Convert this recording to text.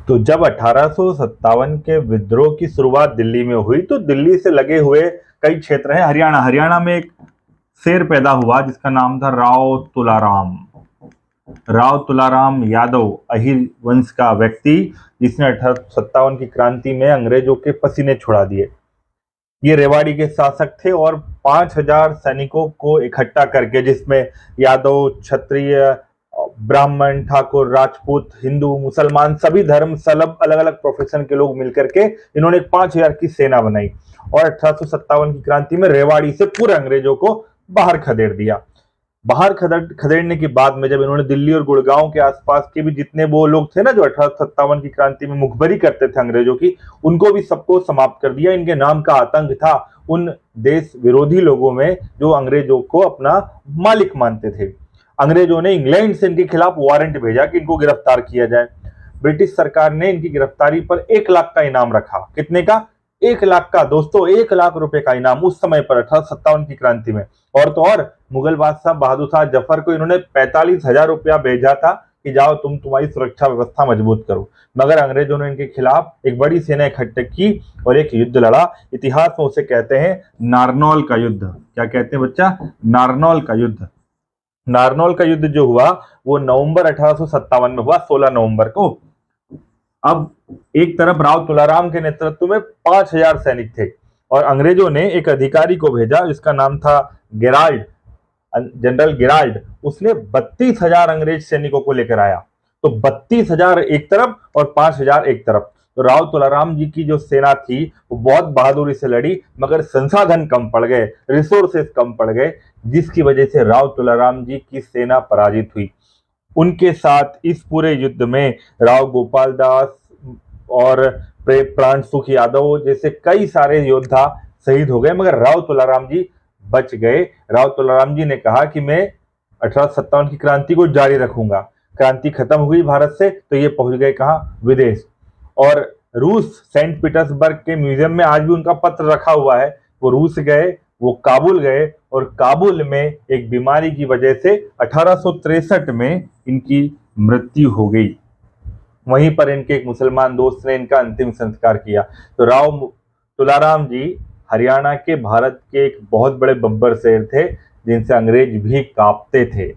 तो जब 1857 के विद्रोह की शुरुआत दिल्ली में हुई तो दिल्ली से लगे हुए कई क्षेत्र हैं हरियाणा में एक शेर पैदा हुआ जिसका नाम था राव तुलाराम यादव, अहिर वंश का व्यक्ति जिसने 1857 की क्रांति में अंग्रेजों के पसीने छुड़ा दिए। ये रेवाड़ी के शासक थे और 5000 सैनिकों को इकट्ठा करके, जिसमें यादव, क्षत्रिय, ब्राह्मण, ठाकुर, राजपूत, हिंदू, मुसलमान, सभी धर्म सलब अलग अलग प्रोफेशन के लोग मिलकर के इन्होंने 5000 की सेना बनाई और 1857 की क्रांति में रेवाड़ी से पूरे अंग्रेजों को बाहर खदेड़ दिया। बाहर खदेड़ने के बाद में जब इन्होंने दिल्ली और गुड़गांव के आसपास के भी जितने वो लोग थे ना जो 1857 की क्रांति में मुखबरी करते थे अंग्रेजों की, उनको भी सबको समाप्त कर दिया। इनके नाम का आतंक था उन देश विरोधी लोगों में जो अंग्रेजों को अपना मालिक मानते थे। अंग्रेजों ने इंग्लैंड से इनके खिलाफ वारंट भेजा कि इनको गिरफ्तार किया जाए। ब्रिटिश सरकार ने इनकी गिरफ्तारी पर 1 लाख का इनाम रखा। कितने का? 1 लाख का दोस्तों, 1 लाख रुपए का इनाम उस समय पर 1857 की क्रांति में। और तो और मुगल बादशाह बहादुर शाह जफर को इन्होंने 45,000 रुपया भेजा था कि जाओ तुम्हारी सुरक्षा व्यवस्था मजबूत करो। मगर अंग्रेजों ने इनके खिलाफ एक बड़ी सेना इकट्ठी की और एक युद्ध लड़ा। इतिहास में उसे कहते हैं नारनौल का युद्ध। क्या कहते हैं बच्चा? नारनौल का युद्ध। नारनौल का युद्ध जो हुआ वो नवंबर 1857 में हुआ, 16 नवंबर को। अब एक तरफ राव तुलाराम के नेतृत्व में 5000 सैनिक थे और अंग्रेजों ने एक अधिकारी को भेजा जिसका नाम था गेराल्ड, जनरल गेराल्ड। उसने 32,000 अंग्रेज सैनिकों को लेकर आया। तो 32,000 एक तरफ और 5,000 एक तरफ। तो राव तुलाराम जी की जो सेना थी वो बहुत बहादुरी से लड़ी, मगर संसाधन कम पड़ गए, रिसोर्सेस कम पड़ गए, जिसकी वजह से राव तुलाराम जी की सेना पराजित हुई। उनके साथ इस पूरे युद्ध में राव गोपाल दास और प्राण सुख यादव जैसे कई सारे योद्धा शहीद हो गए, मगर राव तुलाराम जी बच गए। राव तुलाराम जी ने कहा कि मैं 1857 की क्रांति को जारी रखूंगा। क्रांति खत्म हुई भारत से तो ये पहुंच गए कहाँ? विदेश। और रूस, सेंट पीटर्सबर्ग के म्यूजियम में आज भी उनका पत्र रखा हुआ है। वो रूस गए, वो काबुल गए और काबुल में एक बीमारी की वजह से 1863 में इनकी मृत्यु हो गई। वहीं पर इनके एक मुसलमान दोस्त ने इनका अंतिम संस्कार किया। तो राव तुलाराम जी हरियाणा के भारत के एक बहुत बड़े बब्बर शेर थे जिनसे अंग्रेज भी कांपते थे।